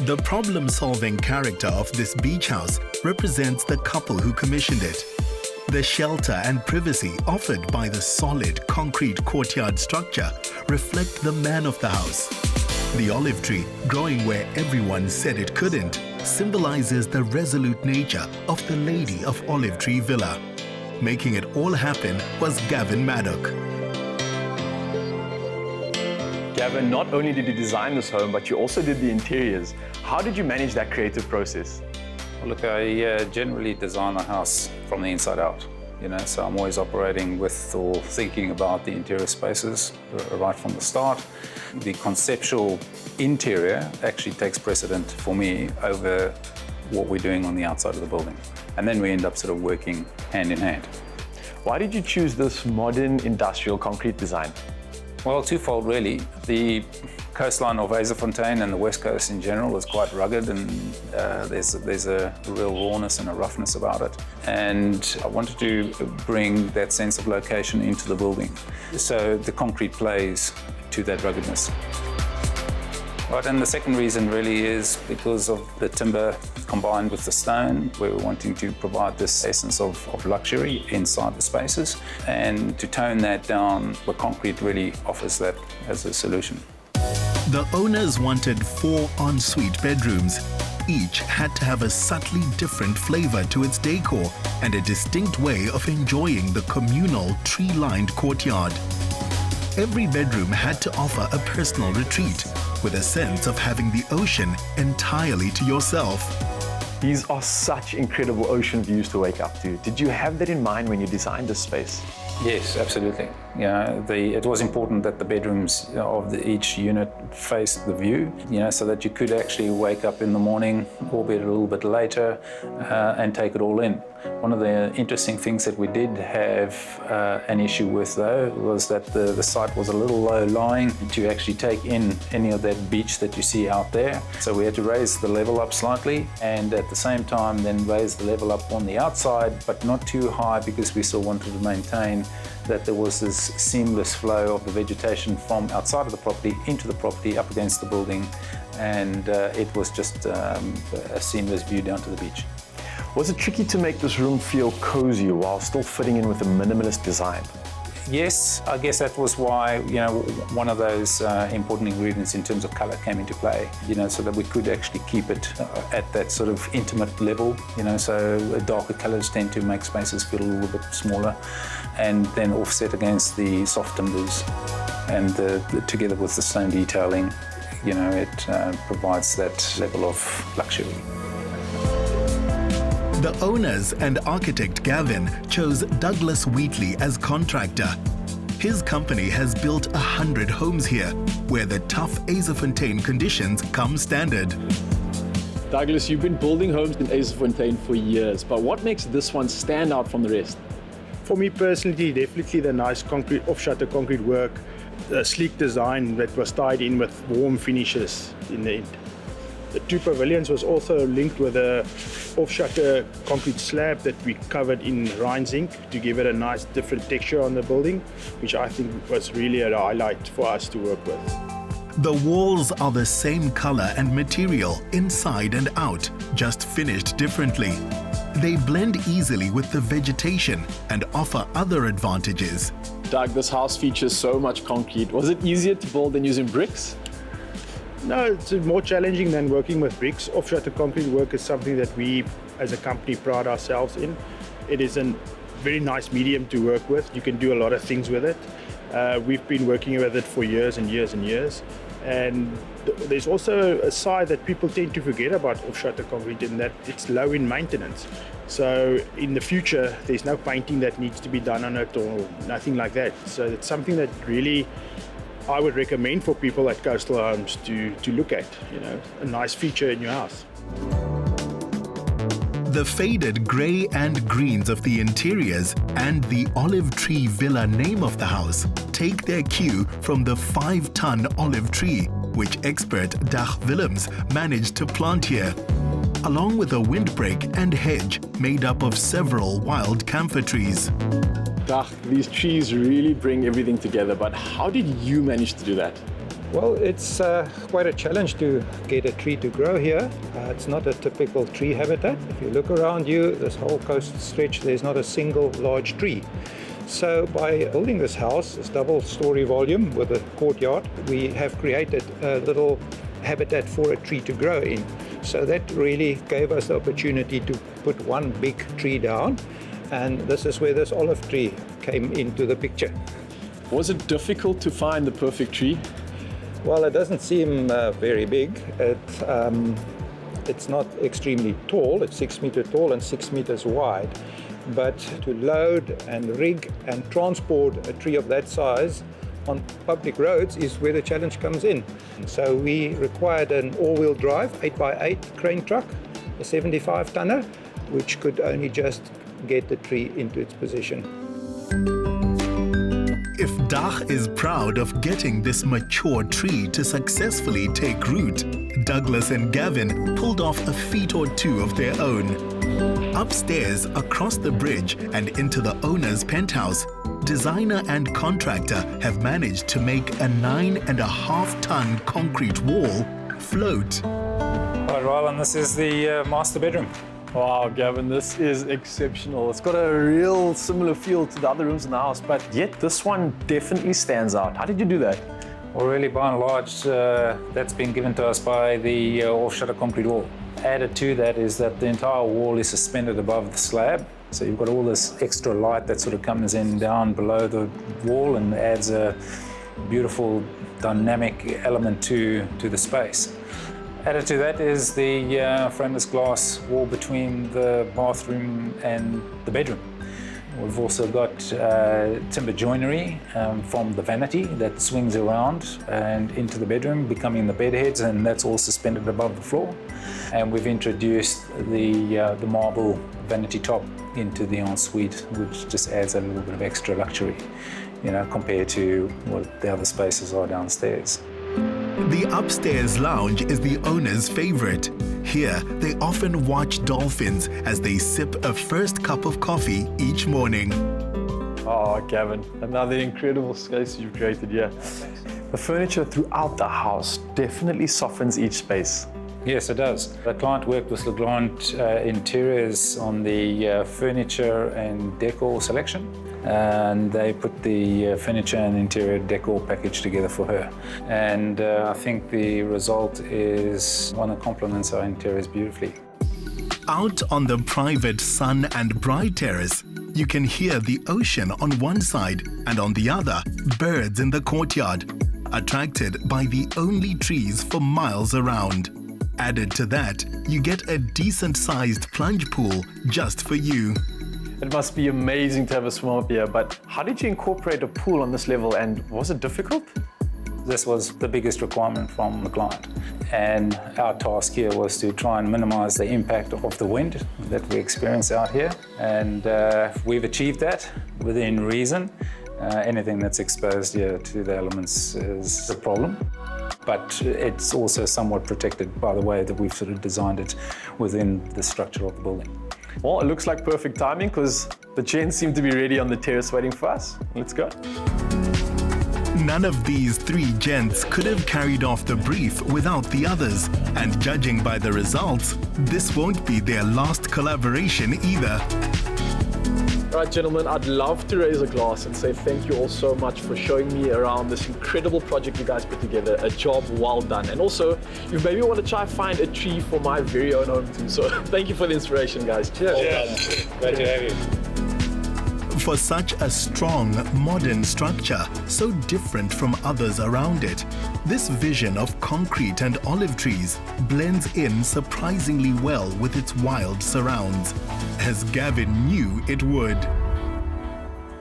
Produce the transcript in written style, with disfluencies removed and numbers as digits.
The problem-solving character of this beach house represents the couple who commissioned it. The shelter and privacy offered by the solid concrete courtyard structure reflect the man of the house. The olive tree, growing where everyone said it couldn't, symbolizes the resolute nature of the Lady of Olive Tree Villa. Making it all happen was Gavin Maddock. Gavin, not only did you design this home, but you also did the interiors. How did you manage that creative process? Well, look, I generally design a house from the inside out. So I'm always operating with or thinking about the interior spaces right from the start. The conceptual interior actually takes precedent for me over what we're doing on the outside of the building. And then we end up sort of working hand in hand. Why did you choose this modern industrial concrete design? Well, twofold really. The coastline of Yzerfontein and the west coast in general is quite rugged, and there's a real rawness and a roughness about it. And I wanted to bring that sense of location into the building. So the concrete plays to that ruggedness. Right, and the second reason really is because of the timber combined with the stone, where we're wanting to provide this essence of luxury inside the spaces. And to tone that down, the concrete really offers that as a solution. The owners wanted 4 ensuite bedrooms. Each had to have a subtly different flavor to its decor and a distinct way of enjoying the communal tree-lined courtyard. Every bedroom had to offer a personal retreat, with a sense of having the ocean entirely to yourself. These are such incredible ocean views to wake up to. Did you have that in mind when you designed this space? Yes, absolutely. It was important that the bedrooms of each unit faced the view, so that you could actually wake up in the morning, albeit a little bit later, and take it all in. One of the interesting things that we did have an issue with, though, was that the site was a little low-lying to actually take in any of that beach that you see out there. So we had to raise the level up slightly, and at the same time then raise the level up on the outside, but not too high, because we still wanted to maintain that there was this seamless flow of the vegetation from outside of the property into the property up against the building, and it was just a seamless view down to the beach. Was it tricky to make this room feel cozy while still fitting in with a minimalist design? Yes, I guess that was why, one of those important ingredients in terms of color came into play, so that we could actually keep it at that sort of intimate level, so darker colors tend to make spaces feel a little bit smaller, and then offset against the soft timbers, and together with the stone detailing, it provides that level of luxury. The owners and architect Gavin chose Douglas Wheatley as contractor. His company has built 100 homes here, where the tough Yzerfontein conditions come standard. Douglas, you've been building homes in Yzerfontein for years, but what makes this one stand out from the rest? For me personally, definitely the nice concrete, off-shutter concrete work, the sleek design that was tied in with warm finishes in the end. The 2 pavilions was also linked with a off-shutter concrete slab that we covered in Rhine zinc to give it a nice different texture on the building, which I think was really a highlight for us to work with. The walls are the same color and material inside and out, just finished differently. They blend easily with the vegetation and offer other advantages. Doug, this house features so much concrete. Was it easier to build than using bricks? No, it's more challenging than working with bricks. Off-shutter concrete work is something that we as a company pride ourselves in. It is a very nice medium to work with. You can do a lot of things with it. We've been working with it for years and years and years. And there's also a side that people tend to forget about off-shutter concrete, in that it's low in maintenance. So in the future, there's no painting that needs to be done on it or nothing like that. So it's something that really I would recommend for people at coastal homes to look at, a nice feature in your house. The faded grey and greens of the interiors and the olive tree villa name of the house take their cue from the 5-ton olive tree, which expert Dag Willems managed to plant here, along with a windbreak and hedge made up of several wild camphor trees. Dag, these trees really bring everything together, but how did you manage to do that? Well, it's quite a challenge to get a tree to grow here. It's not a typical tree habitat. If you look around you, this whole coast stretch, there's not a single large tree. So by building this house, this double-story volume with a courtyard, we have created a little habitat for a tree to grow in. So that really gave us the opportunity to put one big tree down, and this is where this olive tree came into the picture. Was it difficult to find the perfect tree? Well, it doesn't seem very big. It's not extremely tall. It's 6 meters tall and 6 meters wide. But to load and rig and transport a tree of that size on public roads is where the challenge comes in. So we required an all-wheel drive 8x8 crane truck, a 75-tonner, which could only just get the tree into its position. If Dach is proud of getting this mature tree to successfully take root, Douglas and Gavin pulled off a feat or two of their own. Upstairs, across the bridge and into the owner's penthouse, designer and contractor have managed to make a 9.5-ton concrete wall float. Right, Rylan, this is the master bedroom. Wow, Gavin, this is exceptional. It's got a real similar feel to the other rooms in the house, but yet this one definitely stands out. How did you do that? Well, really, by and large, that's been given to us by the off-shutter concrete wall. Added to that is that the entire wall is suspended above the slab. So you've got all this extra light that sort of comes in down below the wall and adds a beautiful dynamic element to the space. Added to that is the frameless glass wall between the bathroom and the bedroom. We've also got timber joinery from the vanity that swings around and into the bedroom, becoming the bed heads, and that's all suspended above the floor. And we've introduced the marble vanity top into the ensuite, which just adds a little bit of extra luxury, compared to what the other spaces are downstairs. The upstairs lounge is the owner's favorite. Here, they often watch dolphins as they sip a first cup of coffee each morning. Oh, Gavin, another incredible space you've created here. The furniture throughout the house definitely softens each space. Yes, it does. The client worked with Legrand Interiors on the furniture and decor selection, and they put the furniture and interior decor package together for her. And I think the result is one that complements our interiors beautifully. Out on the private sun and bride terrace, you can hear the ocean on one side and on the other, birds in the courtyard, attracted by the only trees for miles around. Added to that, you get a decent-sized plunge pool just for you. It must be amazing to have a swim up here, but how did you incorporate a pool on this level, and was it difficult? This was the biggest requirement from the client, and our task here was to try and minimize the impact of the wind that we experience out here, and we've achieved that within reason. Anything that's exposed here to the elements is a problem, but it's also somewhat protected by the way that we've sort of designed it within the structure of the building. Well, it looks like perfect timing because the gents seem to be ready on the terrace waiting for us. Let's go. None of these three gents could have carried off the brief without the others, and judging by the results, this won't be their last collaboration either. All right, gentlemen, I'd love to raise a glass and say thank you all so much for showing me around this incredible project you guys put together. A job well done. And also, you maybe want to try find a tree for my very own home too. So thank you for the inspiration, guys. Cheers. Yeah, glad to have you. For such a strong, modern structure, so different from others around it, this vision of concrete and olive trees blends in surprisingly well with its wild surrounds, as Gavin knew it would.